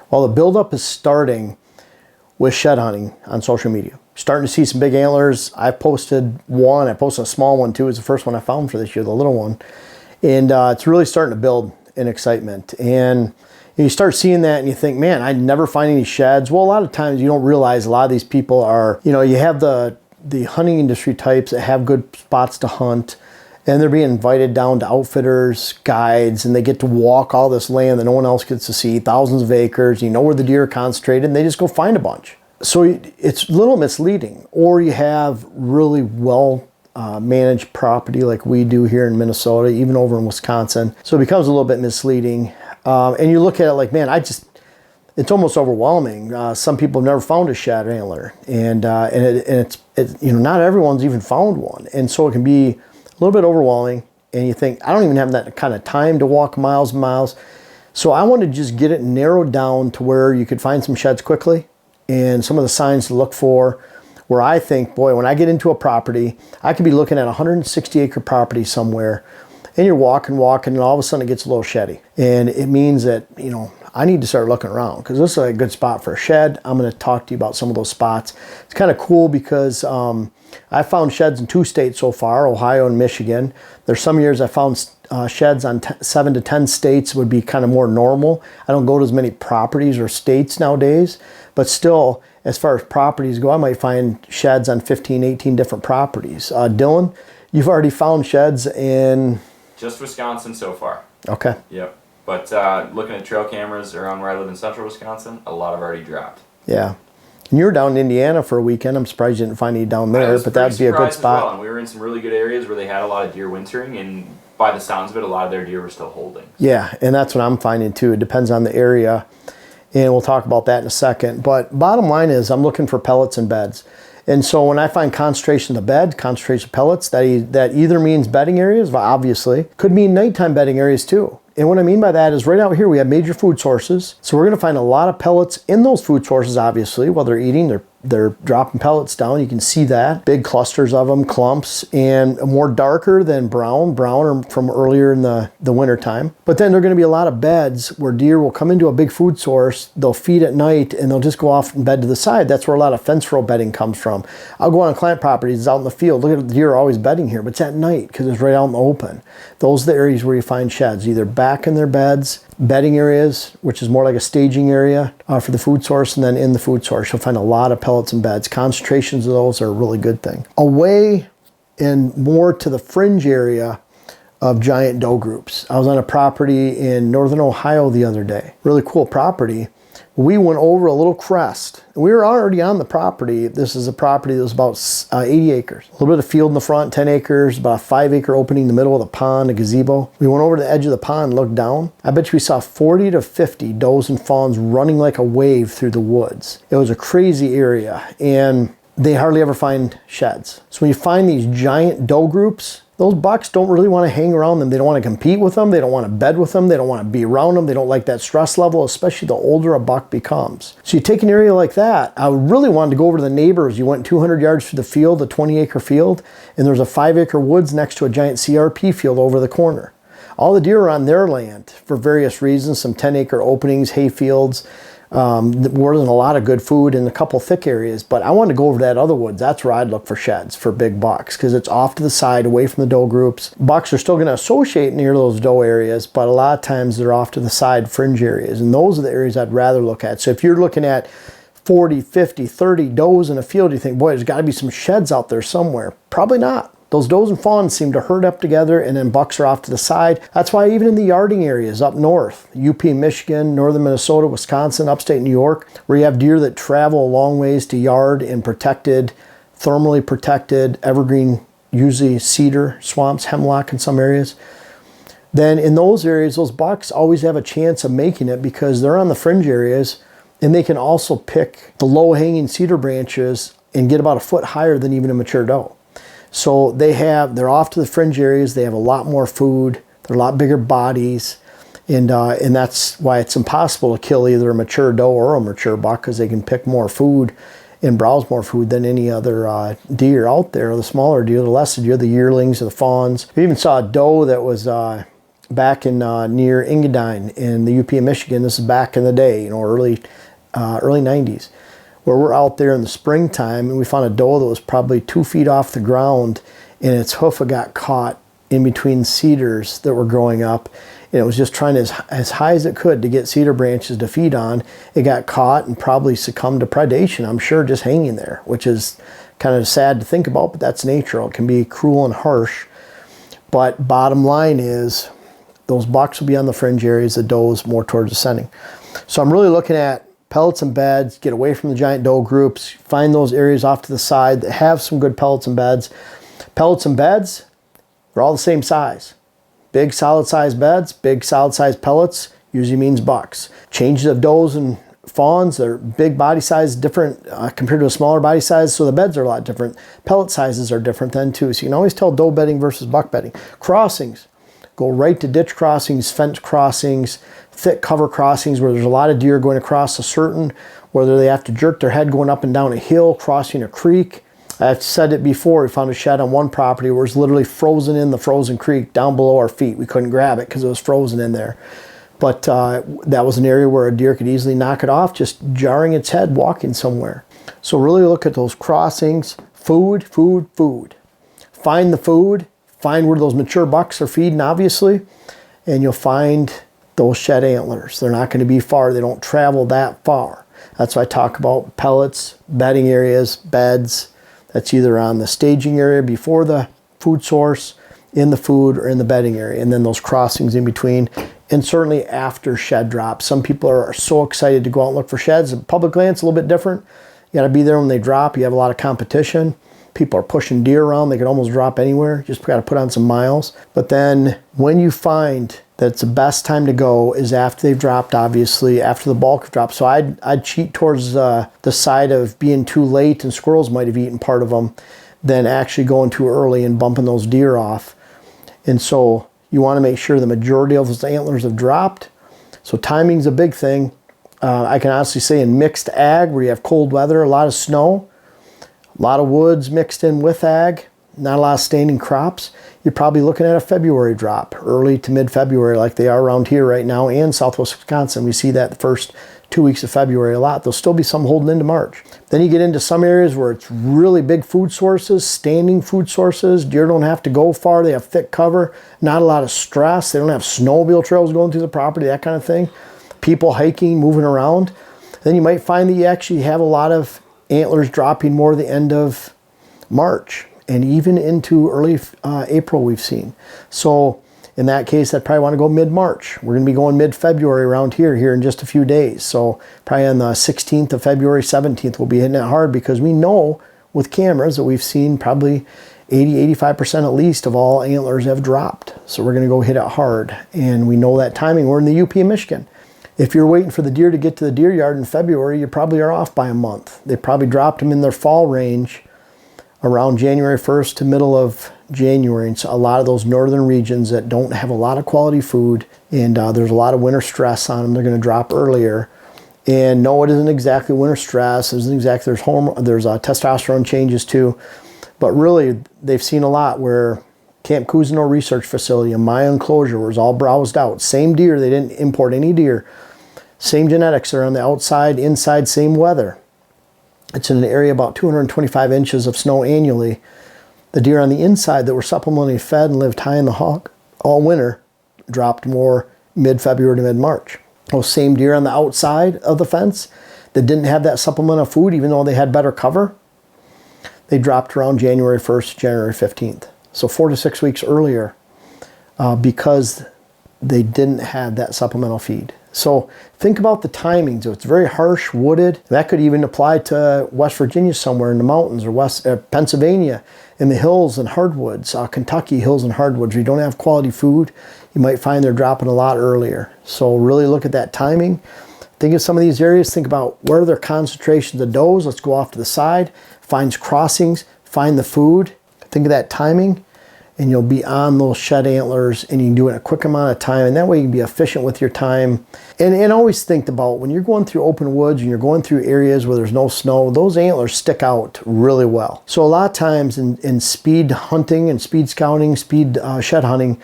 Well, the buildup is starting with shed hunting on social media. Starting to see some big antlers. I posted one. I posted a small one too. It's the first one I found for this year, the little one. And it's really starting to build in excitement. And you start seeing that and you think, man, I never find any sheds. Well, a lot of times you don't realize a lot of these people are, you have the hunting industry types that have good spots to hunt, and they're being invited down to outfitters, guides, and they get to walk all this land that no one else gets to see, thousands of acres. You know where the deer are concentrated, and they just go find a bunch. So it's a little misleading. Or you have really well managed property like we do here in Minnesota, even over in Wisconsin. So it becomes a little bit misleading. And you look at it like, man, it's almost overwhelming. Some people have never found a shed antler, and it's not everyone's even found one, and so it can be a little bit overwhelming. And you think, I don't even have that kind of time to walk miles and miles. So I want to just get it narrowed down to where you could find some sheds quickly, and some of the signs to look for. Where I think, boy, when I get into a property, I could be looking at a 160 acre property somewhere, and you're walking, and all of a sudden it gets a little sheddy. And it means that, I need to start looking around, because this is a good spot for a shed. I'm going to talk to you about some of those spots. It's kind of cool because I found sheds in 2 states so far, Ohio and Michigan. There's some years I found sheds on 7 to 10 states would be kind of more normal. I don't go to as many properties or states nowadays, but still, as far as properties go, I might find sheds on 15, 18 different properties. Dylan, you've already found sheds in... Just Wisconsin so far. Okay. Yep. But looking at trail cameras around where I live in central Wisconsin, a lot have already dropped. Yeah. And you were down in Indiana for a weekend. I'm surprised you didn't find any down there, but that'd be a good spot. Well. And we were in some really good areas where they had a lot of deer wintering, and by the sounds of it, a lot of their deer were still holding. Yeah, and that's what I'm finding too. It depends on the area, and we'll talk about that in a second. But bottom line is I'm looking for pellets and beds. And so when I find concentration of the bed, concentration of pellets, that either means bedding areas, obviously. Could mean nighttime bedding areas too. And what I mean by that is right out here we have major food sources. So we're going to find a lot of pellets in those food sources, obviously. While they're eating, they're dropping pellets down. You can see that. Big clusters of them, clumps, and more darker than brown. Brown are from earlier in the winter time. But then there are going to be a lot of beds where deer will come into a big food source. They'll feed at night and they'll just go off and bed to the side. That's where a lot of fence row bedding comes from. I'll go on client properties, it's out in the field. Look at the deer are always bedding here, but it's at night because it's right out in the open. Those are the areas where you find sheds, either back in their beds, bedding areas, which is more like a staging area for the food source, and then in the food source you'll find a lot of pellets and beds. Concentrations of those are a really good thing. Away and more to the fringe area of giant doe groups. I was on a property in northern Ohio the other day. Really cool property. We went over a little crest. We were already on the property. This is a property that was about 80 acres. A little bit of field in the front, 10 acres, about a 5 acre opening in the middle of the pond, a gazebo. We went over to the edge of the pond and looked down. I bet you we saw 40 to 50 does and fawns running like a wave through the woods. It was a crazy area, and they hardly ever find sheds. So when you find these giant doe groups, those bucks don't really want to hang around them. They don't want to compete with them. They don't want to bed with them. They don't want to be around them. They don't like that stress level, especially the older a buck becomes. So you take an area like that. I really wanted to go over to the neighbors. You went 200 yards through the field, a 20 acre field, and there's a 5 acre woods next to a giant CRP field over the corner. All the deer are on their land for various reasons, some 10 acre openings, hay fields. There wasn't a lot of good food in a couple thick areas, but I wanted to go over to that other woods. That's where I'd look for sheds for big bucks, because it's off to the side, away from the doe groups. Bucks are still going to associate near those doe areas, but a lot of times they're off to the side fringe areas, and those are the areas I'd rather look at. So if you're looking at 40, 50, 30 does in a field, you think, boy, there's got to be some sheds out there somewhere. Probably not. Those does and fawns seem to herd up together, and then bucks are off to the side. That's why even in the yarding areas up north, UP, Michigan, northern Minnesota, Wisconsin, upstate New York, where you have deer that travel a long ways to yard in protected, thermally protected, evergreen, usually cedar, swamps, hemlock in some areas, then in those areas, those bucks always have a chance of making it because they're on the fringe areas, and they can also pick the low-hanging cedar branches and get about a foot higher than even a mature doe. So they're off to the fringe areas. They have a lot more food. They're a lot bigger bodies. And that's why it's impossible to kill either a mature doe or a mature buck, because they can pick more food and browse more food than any other deer out there. The smaller deer, the lesser deer, the yearlings or the fawns. We even saw a doe that was back in near Engadine in the UP of Michigan. This is back in the day, early 90s, where we're out there in the springtime and we found a doe that was probably 2 feet off the ground, and its hoof got caught in between cedars that were growing up, and it was just trying as high as it could to get cedar branches to feed on. It got caught and probably succumbed to predation, I'm sure, just hanging there, which is kind of sad to think about, but that's nature. It can be cruel and harsh. But bottom line is those bucks will be on the fringe areas, the does more towards ascending. So I'm really looking at pellets and beds, get away from the giant doe groups, find those areas off to the side that have some good pellets and beds. Pellets and beds, they're all the same size. Big solid size beds, big solid size pellets usually means bucks. Changes of does and fawns, they're big body size, different compared to a smaller body size, so the beds are a lot different. Pellet sizes are different then too, so you can always tell doe bedding versus buck bedding. Crossings, go right to ditch crossings, fence crossings, thick cover crossings where there's a lot of deer going across a certain, whether they have to jerk their head going up and down a hill, crossing a creek. I've said it before, we found a shed on one property where it was literally frozen in the frozen creek down below our feet. We couldn't grab it because it was frozen in there. But that was an area where a deer could easily knock it off, just jarring its head walking somewhere. So really look at those crossings. Food, food, food. Find the food. Find where those mature bucks are feeding, obviously. And you'll find those shed antlers. They're not going to be far. They don't travel that far. That's why I talk about pellets, bedding areas, beds. That's either on the staging area before the food source, in the food, or in the bedding area. And then those crossings in between. And certainly after shed drop. Some people are so excited to go out and look for sheds. Public land's a little bit different. You got to be there when they drop. You have a lot of competition. People are pushing deer around. They can almost drop anywhere. Just got to put on some miles. But then when you find that it's the best time to go is after they've dropped, obviously, after the bulk have dropped. So I'd cheat towards the side of being too late and squirrels might have eaten part of them than actually going too early and bumping those deer off. And so you want to make sure the majority of those antlers have dropped. So timing's a big thing. I can honestly say in mixed ag where you have cold weather, a lot of snow, a lot of woods mixed in with ag, not a lot of standing crops, you're probably looking at a February drop, early to mid-February like they are around here right now in southwest Wisconsin. We see that the first 2 weeks of February a lot. There'll still be some holding into March. Then you get into some areas where it's really big food sources, standing food sources. Deer don't have to go far. They have thick cover, not a lot of stress. They don't have snowmobile trails going through the property, that kind of thing. People hiking, moving around. Then you might find that you actually have a lot of antlers dropping more the end of March and even into early April we've seen. So in that case, I'd probably want to go mid-March. We're going to be going mid-February around here in just a few days. So probably on the 16th of February, 17th, we'll be hitting it hard because we know with cameras that we've seen probably 80-85% at least of all antlers have dropped. So we're going to go hit it hard. And we know that timing. We're in the UP of Michigan. If you're waiting for the deer to get to the deer yard in February, you probably are off by a month. They probably dropped them in their fall range around January 1st to middle of January. And so a lot of those northern regions that don't have a lot of quality food and there's a lot of winter stress on them, they're going to drop earlier. And no, it isn't exactly winter stress. It isn't exactly, there's testosterone changes too. But really, they've seen a lot where Camp Cousino Research Facility, a my enclosure, was all browsed out. Same deer, they didn't import any deer. Same genetics, they're on the outside, inside, same weather. It's in an area about 225 inches of snow annually. The deer on the inside that were supplementally fed and lived high in the hog all winter dropped more mid-February to mid-March. Those same deer on the outside of the fence that didn't have that supplemental food, even though they had better cover, they dropped around January 1st, January 15th. So 4 to 6 weeks earlier because they didn't have that supplemental feed. So think about the timing. So it's very harsh, wooded. That could even apply to West Virginia somewhere in the mountains or Pennsylvania in the hills and hardwoods, Kentucky hills and hardwoods. Where you don't have quality food, you might find they're dropping a lot earlier. So really look at that timing. Think of some of these areas. Think about where are their concentrations of does. Let's go off to the side. Find crossings. Find the food. Think of that timing. And you'll be on those shed antlers and you can do it in a quick amount of time. And that way you can be efficient with your time. And always think about when you're going through open woods and you're going through areas where there's no snow, those antlers stick out really well. So a lot of times in speed hunting and speed scouting, speed shed hunting,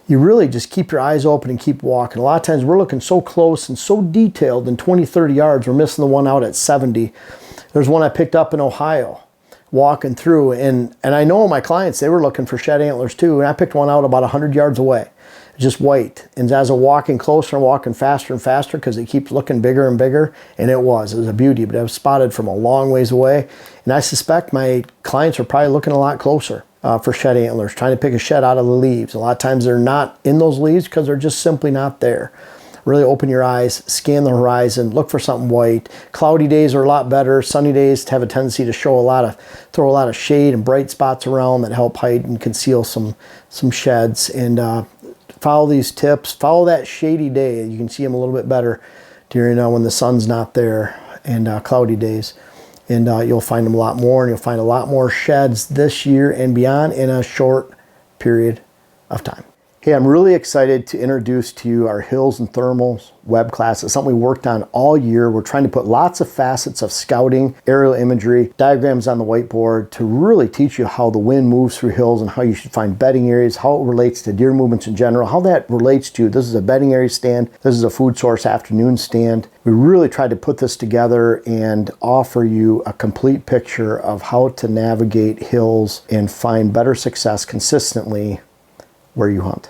you really just keep your eyes open and keep walking. A lot of times we're looking so close and so detailed in 20, 30 yards, we're missing the one out at 70. There's one I picked up in Ohio, walking through, and I know my clients, they were looking for shed antlers too, and I picked one out about 100 yards away, just white. And as I'm walking closer and walking faster and faster, because it keeps looking bigger and bigger, and it was a beauty, but it was spotted from a long ways away. And I suspect my clients are probably looking a lot closer for shed antlers, trying to pick a shed out of the leaves. A lot of times they're not in those leaves because they're just simply not there. Really open your eyes, scan the horizon, look for something white. Cloudy days are a lot better. Sunny days have a tendency to throw a lot of shade and bright spots around that help hide and conceal some sheds. And follow these tips. Follow that shady day. You can see them a little bit better during when the sun's not there, and cloudy days. And you'll find them a lot more, and you'll find a lot more sheds this year and beyond in a short period of time. Hey, I'm really excited to introduce to you our Hills and Thermals web class. It's something we worked on all year. We're trying to put lots of facets of scouting, aerial imagery, diagrams on the whiteboard to really teach you how the wind moves through hills and how you should find bedding areas, how it relates to deer movements in general, how that relates to this is a bedding area stand, this is a food source afternoon stand. We really tried to put this together and offer you a complete picture of how to navigate hills and find better success consistently where you hunt.